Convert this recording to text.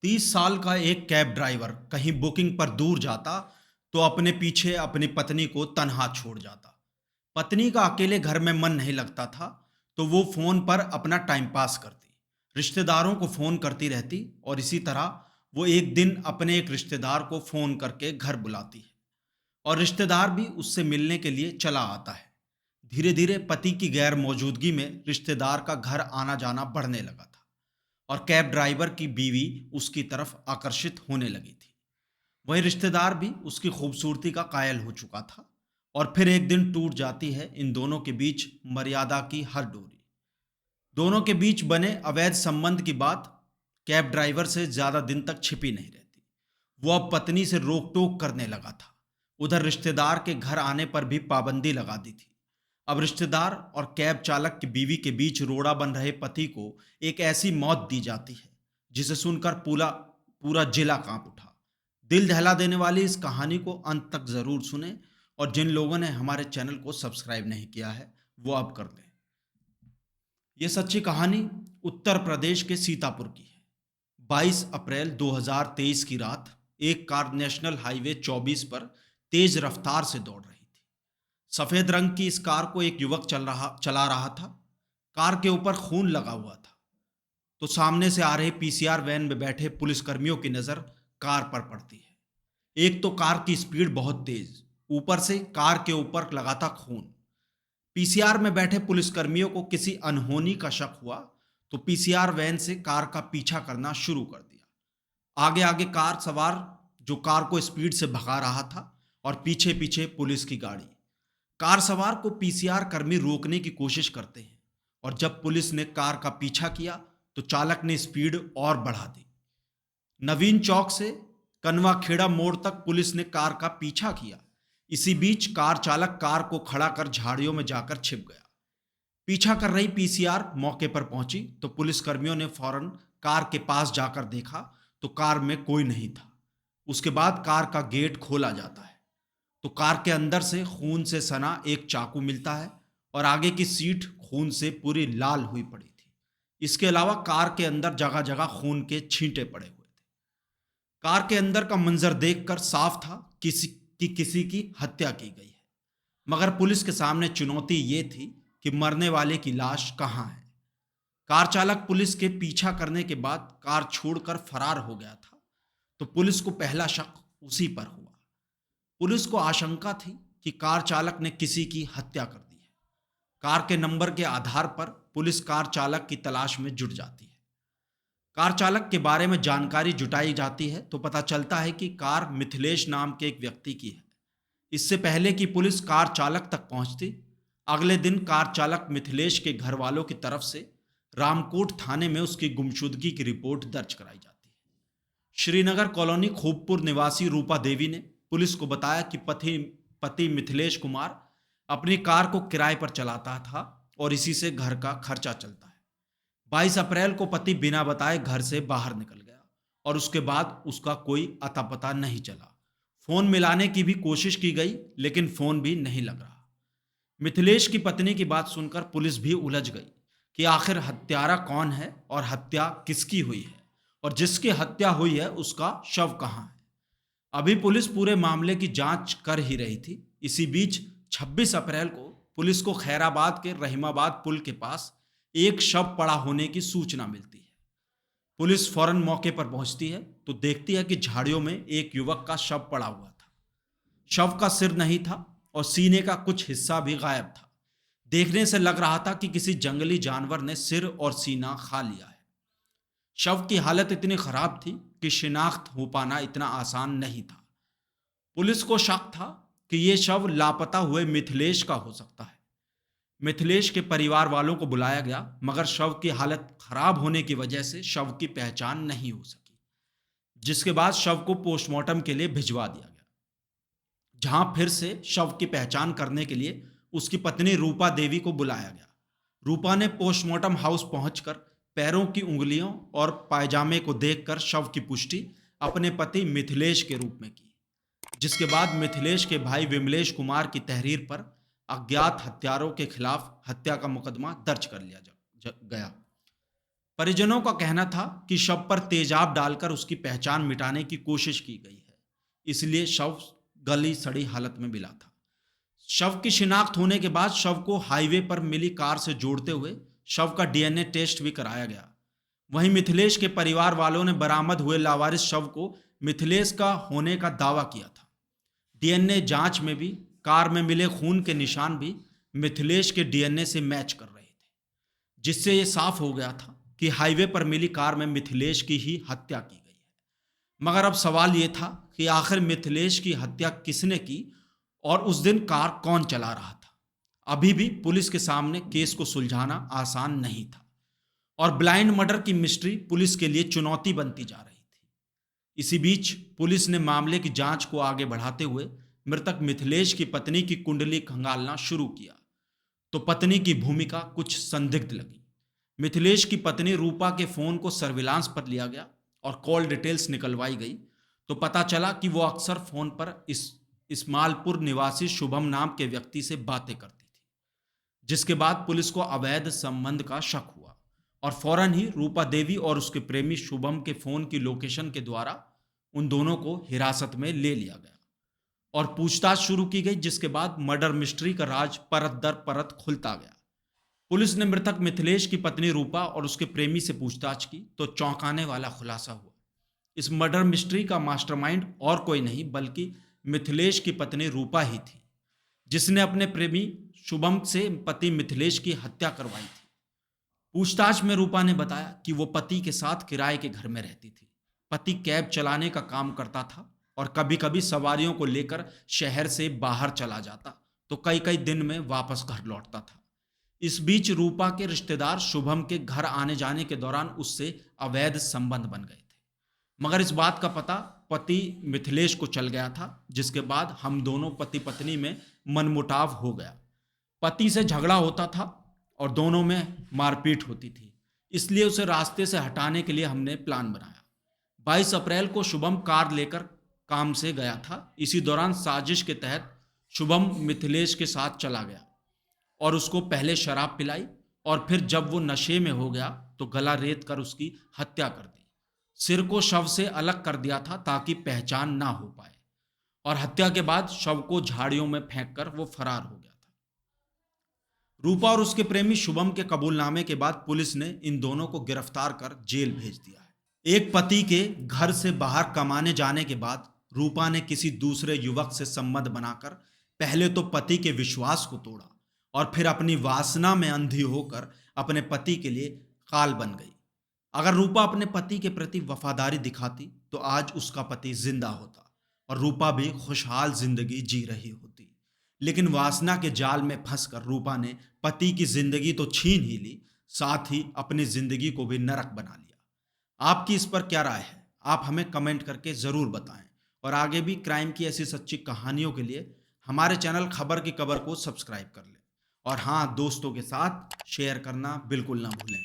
30 साल का एक कैब ड्राइवर कहीं बुकिंग पर दूर जाता तो अपने पीछे अपनी पत्नी को तन्हा छोड़ जाता। पत्नी का अकेले घर में मन नहीं लगता था, तो वो फोन पर अपना टाइम पास करती, रिश्तेदारों को फोन करती रहती और इसी तरह वो एक दिन अपने एक रिश्तेदार को फोन करके घर बुलाती है और रिश्तेदार भी उससे मिलने के लिए चला आता है। धीरे धीरे पति की गैर मौजूदगी में रिश्तेदार का घर आना जाना बढ़ने लगा था और कैब ड्राइवर की बीवी उसकी तरफ आकर्षित होने लगी थी। वही रिश्तेदार भी उसकी खूबसूरती का कायल हो चुका था और फिर एक दिन टूट जाती है इन दोनों के बीच मर्यादा की हर डोरी। दोनों के बीच बने अवैध संबंध की बात कैब ड्राइवर से ज्यादा दिन तक छिपी नहीं रहती। वो अब पत्नी से रोक टोक करने लगा था। उधर रिश्तेदार के घर आने पर भी पाबंदी लगा दी थी। अब रिश्तेदार और कैब चालक की बीवी के बीच रोड़ा बन रहे पति को एक ऐसी मौत दी जाती है जिसे सुनकर पूरा पूरा जिला कांप उठा। दिल दहला देने वाली इस कहानी को अंत तक जरूर सुने और जिन लोगों ने हमारे चैनल को सब्सक्राइब नहीं किया है वो अब कर दें। ये सच्ची कहानी उत्तर प्रदेश के सीतापुर की है। 22 अप्रैल 2023 की रात एक कार नेशनल हाईवे 24 पर तेज रफ्तार से दौड़ रही थी। सफेद रंग की इस कार को एक युवक चला रहा था। कार के ऊपर खून लगा हुआ था, तो सामने से आ रहे पीसीआर वैन में बैठे पुलिसकर्मियों की नजर कार पर पड़ती है। एक तो कार की स्पीड बहुत तेज, ऊपर से कार के ऊपर लगाता खून। पीसीआर में बैठे पुलिसकर्मियों को किसी अनहोनी का शक हुआ, तो पीसीआर वैन से कार का पीछा करना शुरू कर दिया। आगे आगे कार सवार जो कार को स्पीड से भगा रहा था और पीछे पीछे पुलिस की गाड़ी। कार सवार को पीसीआर कर्मी रोकने की कोशिश करते हैं और जब पुलिस ने कार का पीछा किया तो चालक ने स्पीड और बढ़ा दी। नवीन चौक से कनवा खेड़ा मोड़ तक पुलिस ने कार का पीछा किया। इसी बीच कार चालक कार को खड़ा कर झाड़ियों में जाकर छिप गया। पीछा कर रही पीसीआर मौके पर पहुंची तो पुलिस कर्मियों ने फौरन कार के पास जाकर देखा तो कार में कोई नहीं था। उसके बाद कार का गेट खोला जाता है तो कार के अंदर से खून से सना एक चाकू मिलता है और आगे की सीट खून से पूरी लाल हुई पड़ी थी। इसके अलावा कार के अंदर जगह जगह खून के छींटे पड़े हुए थे। कार के अंदर का मंजर देखकर साफ था किसी की हत्या की गई है। मगर पुलिस के सामने चुनौती ये थी कि मरने वाले की लाश कहाँ है। कार चालक पुलिस के पीछा करने के बाद कार छोड़कर फरार हो गया था, तो पुलिस को पहला शक उसी पर हुआ। पुलिस को आशंका थी कि कार चालक ने किसी की हत्या कर दी है। कार के नंबर के आधार पर पुलिस कार चालक की तलाश में जुट जाती है। कार चालक के बारे में जानकारी जुटाई जाती है तो पता चलता है कि कार मिथिलेश नाम के एक व्यक्ति की है। इससे पहले कि पुलिस कार चालक तक पहुंचती, अगले दिन कार चालक मिथिलेश के घर वालों की तरफ से रामकोट थाने में उसकी गुमशुदगी की रिपोर्ट दर्ज कराई जाती है। श्रीनगर कॉलोनी खूबपुर निवासी रूपा देवी ने पुलिस को बताया कि पति पति मिथिलेश कुमार अपनी कार को किराए पर चलाता था और इसी से घर का खर्चा चलता है। 22 अप्रैल को पति बिना बताए घर से बाहर निकल गया और उसके बाद उसका कोई अता पता नहीं चला। फोन मिलाने की भी कोशिश की गई लेकिन फोन भी नहीं लग रहा। मिथिलेश की पत्नी की बात सुनकर पुलिस भी उलझ गई कि आखिर हत्यारा कौन है और हत्या किसकी हुई है और जिसकी हत्या हुई है उसका शव कहाँ है। अभी पुलिस पूरे मामले की जांच कर ही रही थी। इसी बीच 26 अप्रैल को पुलिस को खैराबाद के रहीमाबाद पुल के पास एक शव पड़ा होने की सूचना मिलती है। पुलिस फौरन मौके पर पहुंचती है तो देखती है कि झाड़ियों में एक युवक का शव पड़ा हुआ था। शव का सिर नहीं था और सीने का कुछ हिस्सा भी गायब था। देखने से लग रहा था कि किसी जंगली जानवर ने सिर और सीना खा लिया है। शव की हालत इतनी खराब थी कि शिनाख्त हो पाना इतना आसान नहीं था। पुलिस को शक था कि यह शव लापता हुए मिथिलेश का हो सकता है। मिथिलेश के परिवार वालों को बुलाया गया मगर शव की हालत खराब होने की वजह से शव की पहचान नहीं हो सकी, जिसके बाद शव को पोस्टमार्टम के लिए भिजवा दिया गया, जहां फिर से शव की पहचान करने के लिए उसकी पत्नी रूपा देवी को बुलाया गया। रूपा ने पोस्टमार्टम हाउस पहुंचकर पैरों की उंगलियों और पायजामे को देखकर शव की पुष्टि अपने पति मिथिलेश के रूप में की, जिसके बाद मिथिलेश के भाई विमलेश कुमार की तहरीर पर अज्ञात हत्यारों के खिलाफ हत्या का मुकदमा दर्ज कर लिया गया। परिजनों का कहना था कि शव पर तेजाब डालकर उसकी पहचान मिटाने की कोशिश की गई है, इसलिए शव गली सड़ी हालत में मिला था। शव की शिनाख्त होने के बाद शव को हाईवे पर मिली कार से जोड़ते हुए शव का डीएनए टेस्ट भी कराया गया। वहीं मिथिलेश के परिवार वालों ने बरामद हुए लावारिस शव को मिथिलेश का होने का दावा किया था। डीएनए जांच में भी कार में मिले खून के निशान भी मिथिलेश के डीएनए से मैच कर रहे थे, जिससे यह साफ हो गया था कि हाईवे पर मिली कार में मिथिलेश की ही हत्या की गई है। मगर अब सवाल यह था कि आखिर मिथिलेश की हत्या किसने की और उस दिन कार कौन चला रहा था। अभी भी पुलिस के सामने केस को सुलझाना आसान नहीं था और ब्लाइंड मर्डर की मिस्ट्री पुलिस के लिए चुनौती बनती जा रही थी। इसी बीच पुलिस ने मामले की जांच को आगे बढ़ाते हुए मृतक मिथिलेश की पत्नी की कुंडली खंगालना शुरू किया, तो पत्नी की भूमिका कुछ संदिग्ध लगी। मिथिलेश की पत्नी रूपा के फोन को सर्विलांस पर लिया गया और कॉल डिटेल्स निकलवाई गई, तो पता चला कि वो अक्सर फोन पर इस्मालपुर निवासी शुभम नाम के व्यक्ति से बातें करती थी, जिसके बाद पुलिस को अवैध संबंध का शक हुआ और फौरन ही रूपा देवी और उसके प्रेमी शुभम के फोन की लोकेशन के द्वारा उन दोनों को हिरासत में ले लिया गया और पूछताछ शुरू की गई, जिसके बाद मर्डर मिस्ट्री का राज परत दर परत खुलता गया। पुलिस ने मृतक मिथिलेश की पत्नी रूपा और उसके प्रेमी से पूछताछ की, तो चौंकाने वाला खुलासा हुआ। इस मर्डर मिस्ट्री का मास्टरमाइंड और कोई नहीं बल्कि मिथिलेश की पत्नी रूपा ही थी, जिसने अपने प्रेमी शुभम से पति मिथिलेश की हत्या करवाई थी। पूछताछ में रूपा ने बताया कि वो पति के साथ किराए के घर में रहती थी। पति कैब चलाने का काम करता था और कभी कभी सवारियों को लेकर शहर से बाहर चला जाता, तो कई कई दिन में वापस घर लौटता था। इस बीच रूपा के रिश्तेदार शुभम के घर आने जाने के दौरान उससे अवैध संबंध बन गए थे, मगर इस बात का पता पति मिथिलेश को चल गया था, जिसके बाद हम दोनों पति पत्नी में मनमुटाव हो गया। पति से झगड़ा होता था और दोनों में मारपीट होती थी, इसलिए उसे रास्ते से हटाने के लिए हमने प्लान बनाया। 22 अप्रैल को शुभम कार लेकर काम से गया था। इसी दौरान साजिश के तहत शुभम मिथिलेश के साथ चला गया और उसको पहले शराब पिलाई और फिर जब वो नशे में हो गया तो गला रेत कर उसकी हत्या कर दी। सिर को शव से अलग कर दिया था ताकि पहचान ना हो पाए और हत्या के बाद शव को झाड़ियों में फेंककर वो फरार हो गया था। रूपा और उसके प्रेमी शुभम के कबूलनामे के बाद पुलिस ने इन दोनों को गिरफ्तार कर जेल भेज दिया है। एक पति के घर से बाहर कमाने जाने के बाद रूपा ने किसी दूसरे युवक से संबंध बनाकर पहले तो पति के विश्वास को तोड़ा और फिर अपनी वासना में अंधी होकर अपने पति के लिए काल बन गई। अगर रूपा अपने पति के प्रति वफादारी दिखाती तो आज उसका पति जिंदा होता और रूपा भी खुशहाल जिंदगी जी रही होती, लेकिन वासना के जाल में फंसकर रूपा ने पति की जिंदगी तो छीन ही ली, साथ ही अपनी जिंदगी को भी नरक बना लिया। आपकी इस पर क्या राय है? आप हमें कमेंट करके जरूर बताएं और आगे भी क्राइम की ऐसी सच्ची कहानियों के लिए हमारे चैनल खबर की कबर को सब्सक्राइब कर लें और हाँ, दोस्तों के साथ शेयर करना बिल्कुल ना भूलें।